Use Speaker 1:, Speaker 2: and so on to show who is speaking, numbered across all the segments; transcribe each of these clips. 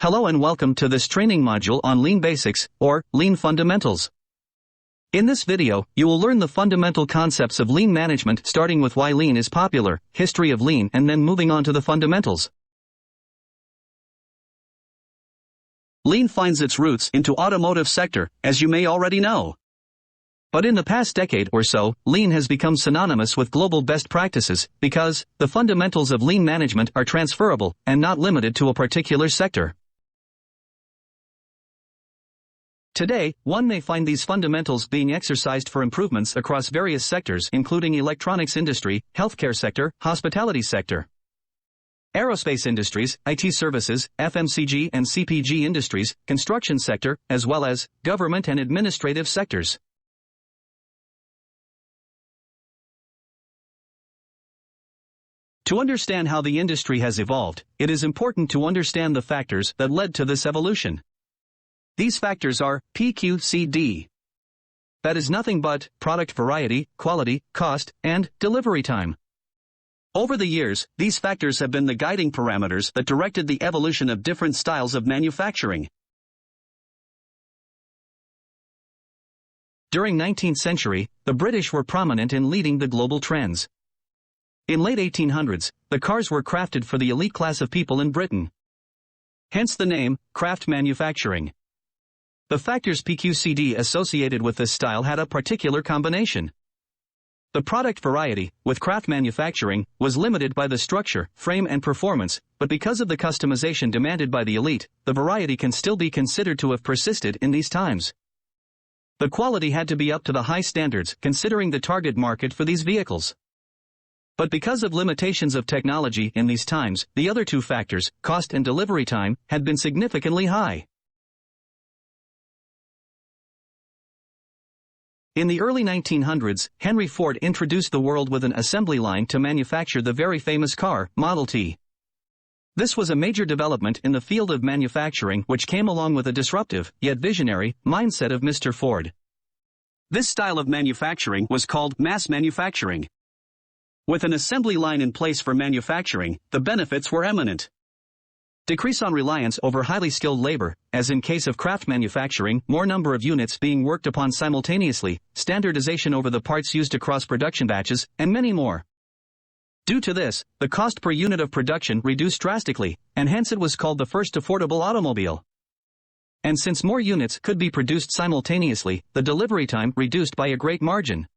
Speaker 1: Hello and welcome to this training module on Lean Basics, or Lean Fundamentals. In this video, you will learn the fundamental concepts of lean management, starting with why lean is popular, history of lean, and then moving on to the fundamentals. Lean finds its roots into automotive sector, as you may already know. But in the past decade or so, lean has become synonymous with global best practices, because the fundamentals of lean management are transferable and not limited to a particular sector. Today, one may find these fundamentals being exercised for improvements across various sectors, including electronics industry, healthcare sector, hospitality sector, aerospace industries, IT services, FMCG and CPG industries, construction sector, as well as government and administrative sectors. To understand how the industry has evolved, it is important to understand the factors that led to this evolution. These factors are PQCD. That is nothing but product variety, quality, cost, and delivery time. Over the years, these factors have been the guiding parameters that directed the evolution of different styles of manufacturing. During 19th century, the British were prominent in leading the global trends. In late 1800s, the cars were crafted for the elite class of people in Britain. Hence the name, craft manufacturing. The factors PQCD associated with this style had a particular combination. The product variety, with craft manufacturing, was limited by the structure, frame and performance, but because of the customization demanded by the elite, the variety can still be considered to have persisted in these times. The quality had to be up to the high standards, considering the target market for these vehicles. But because of limitations of technology in these times, the other two factors, cost and delivery time, had been significantly high. In the early 1900s, Henry Ford introduced the world with an assembly line to manufacture the very famous car, Model T. This was a major development in the field of manufacturing which came along with a disruptive, yet visionary, mindset of Mr. Ford. This style of manufacturing was called mass manufacturing. With an assembly line in place for manufacturing, the benefits were eminent. Decrease on reliance over highly skilled labor, as in case of craft manufacturing, more number of units being worked upon simultaneously, standardization over the parts used across production batches, and many more. Due to this, the cost per unit of production reduced drastically, and hence it was called the first affordable automobile. And since more units could be produced simultaneously, the delivery time reduced by a great margin.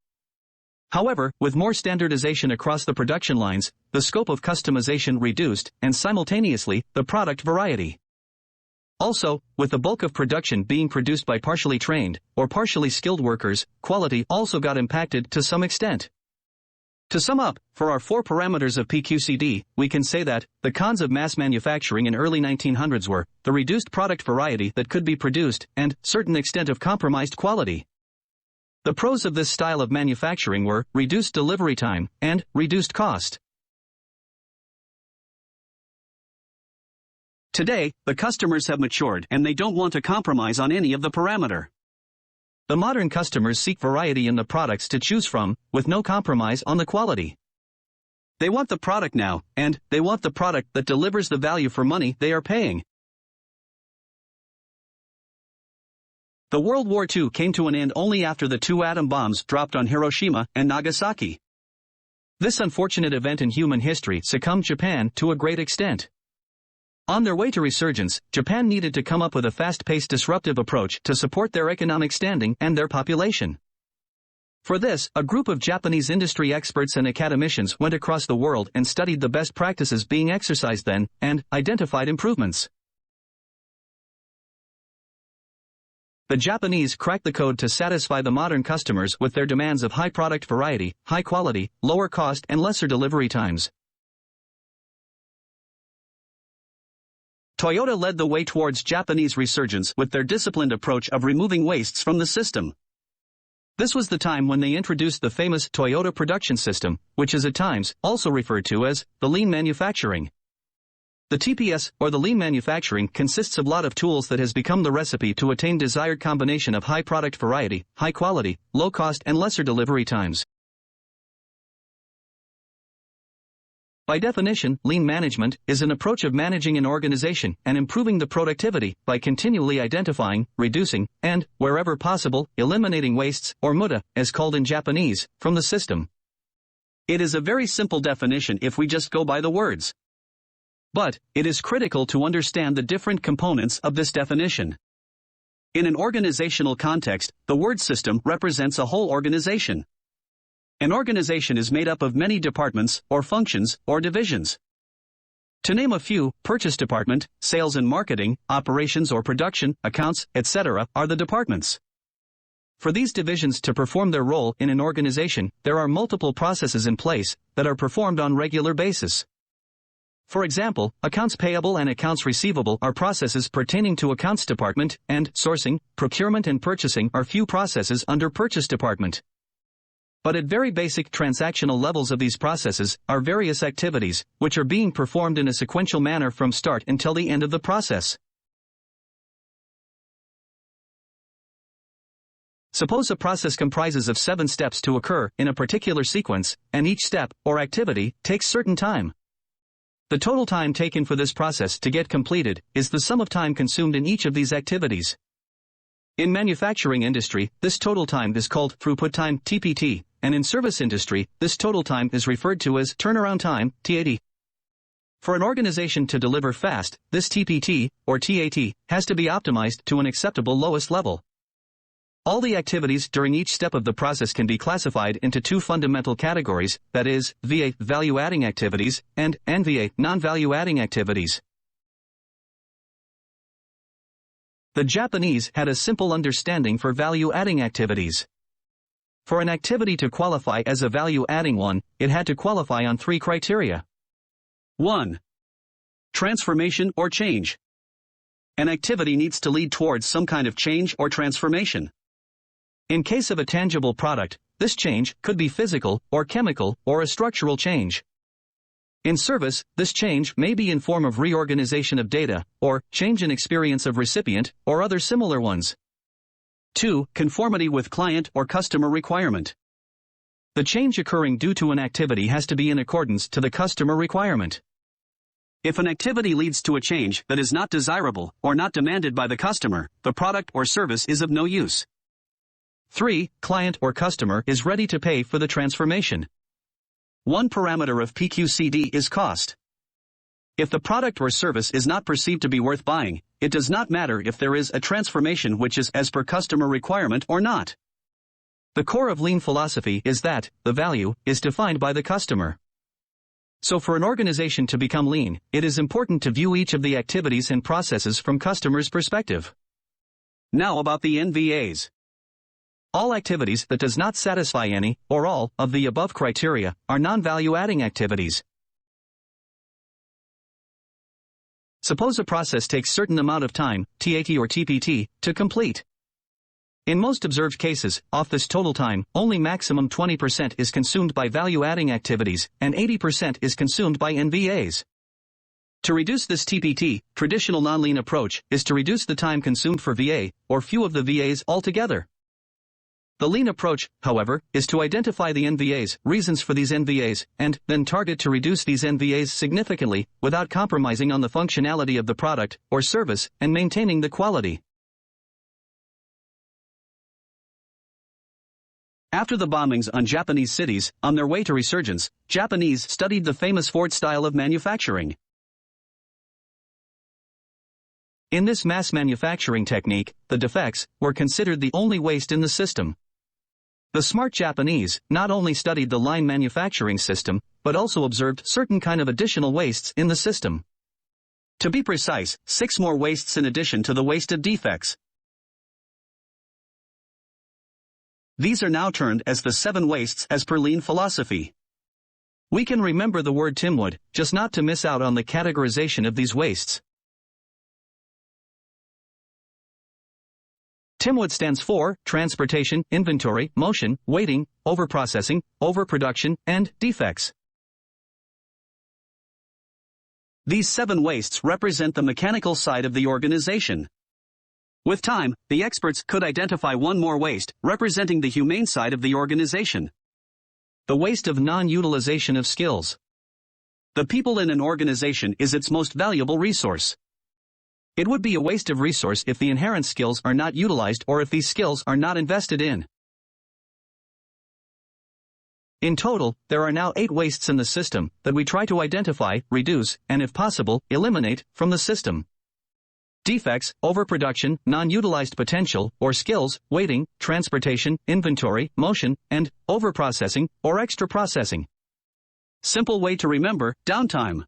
Speaker 1: However, with more standardization across the production lines, the scope of customization reduced, and simultaneously, the product variety. Also, with the bulk of production being produced by partially trained, or partially skilled workers, quality also got impacted to some extent. To sum up, for our 4 parameters of PQCD, we can say that the cons of mass manufacturing in early 1900s were the reduced product variety that could be produced, and certain extent of compromised quality. The pros of this style of manufacturing were reduced delivery time and reduced cost. Today, the customers have matured and they don't want to compromise on any of the parameter. The modern customers seek variety in the products to choose from, with no compromise on the quality. They want the product now, and they want the product that delivers the value for money they are paying. The World War II came to an end only after the 2 atom bombs dropped on Hiroshima and Nagasaki. This unfortunate event in human history succumbed Japan to a great extent. On their way to resurgence, Japan needed to come up with a fast-paced disruptive approach to support their economic standing and their population. For this, a group of Japanese industry experts and academicians went across the world and studied the best practices being exercised then, and identified improvements. The Japanese cracked the code to satisfy the modern customers with their demands of high product variety, high quality, lower cost and lesser delivery times. Toyota led the way towards Japanese resurgence with their disciplined approach of removing wastes from the system. This was the time when they introduced the famous Toyota production system, which is at times also referred to as the lean manufacturing. The TPS, or the lean manufacturing, consists of a lot of tools that has become the recipe to attain desired combination of high product variety, high quality, low cost and lesser delivery times. By definition, lean management is an approach of managing an organization and improving the productivity by continually identifying, reducing, and, wherever possible, eliminating wastes, or Muda, as called in Japanese, from the system. It is a very simple definition if we just go by the words. But, it is critical to understand the different components of this definition. In an organizational context, the word system represents a whole organization. An organization is made up of many departments, or functions, or divisions. To name a few, purchase department, sales and marketing, operations or production, accounts, etc., are the departments. For these divisions to perform their role in an organization, there are multiple processes in place that are performed on regular basis. For example, accounts payable and accounts receivable are processes pertaining to accounts department, and sourcing, procurement and purchasing are few processes under purchase department. But at very basic transactional levels of these processes are various activities, which are being performed in a sequential manner from start until the end of the process. Suppose a process comprises of 7 steps to occur in a particular sequence, and each step, or activity, takes certain time. The total time taken for this process to get completed is the sum of time consumed in each of these activities. In manufacturing industry, this total time is called throughput time, TPT, and in service industry, this total time is referred to as turnaround time, TAT. For an organization to deliver fast, this TPT, or TAT, has to be optimized to an acceptable lowest level. All the activities during each step of the process can be classified into 2 fundamental categories, that is, VA, value-adding activities, and NVA, non-value-adding activities. The Japanese had a simple understanding for value-adding activities. For an activity to qualify as a value-adding one, it had to qualify on 3 criteria. 1. Transformation or change. An activity needs to lead towards some kind of change or transformation. In case of a tangible product, this change could be physical, or chemical, or a structural change. In service, this change may be in form of reorganization of data, or change in experience of recipient, or other similar ones. 2. Conformity with client or customer requirement. The change occurring due to an activity has to be in accordance to the customer requirement. If an activity leads to a change that is not desirable, or not demanded by the customer, the product or service is of no use. 3. Client or customer is ready to pay for the transformation. One parameter of PQCD is cost. If the product or service is not perceived to be worth buying, it does not matter if there is a transformation which is as per customer requirement or not. The core of lean philosophy is that the value is defined by the customer. So for an organization to become lean, it is important to view each of the activities and processes from customers' perspective. Now about the NVAs. All activities that does not satisfy any, or all, of the above criteria, are non-value-adding activities. Suppose a process takes certain amount of time, TAT or TPT, to complete. In most observed cases, of this total time, only maximum 20% is consumed by value-adding activities, and 80% is consumed by NVAs. To reduce this TPT, traditional non-lean approach is to reduce the time consumed for VA, or few of the VAs altogether. The lean approach, however, is to identify the NVAs, reasons for these NVAs, and then target to reduce these NVAs significantly, without compromising on the functionality of the product or service and maintaining the quality. After the bombings on Japanese cities, on their way to resurgence, Japanese studied the famous Ford style of manufacturing. In this mass manufacturing technique, the defects were considered the only waste in the system. The smart Japanese not only studied the line manufacturing system, but also observed certain kind of additional wastes in the system. To be precise, 6 more wastes in addition to the wasted defects. These are now termed as the 7 wastes as per lean philosophy. We can remember the word TIMWOOD, just not to miss out on the categorization of these wastes. TIMWOOD stands for transportation, inventory, motion, waiting, overprocessing, overproduction, and defects. These 7 wastes represent the mechanical side of the organization. With time, the experts could identify 1 more waste, representing the humane side of the organization. The waste of non-utilization of skills. The people in an organization is its most valuable resource. It would be a waste of resource if the inherent skills are not utilized or if these skills are not invested in. In total, there are now 8 wastes in the system that we try to identify, reduce, and if possible, eliminate from the system. Defects, overproduction, non-utilized potential, or skills, waiting, transportation, inventory, motion, and overprocessing, or extra processing. Simple way to remember, downtime.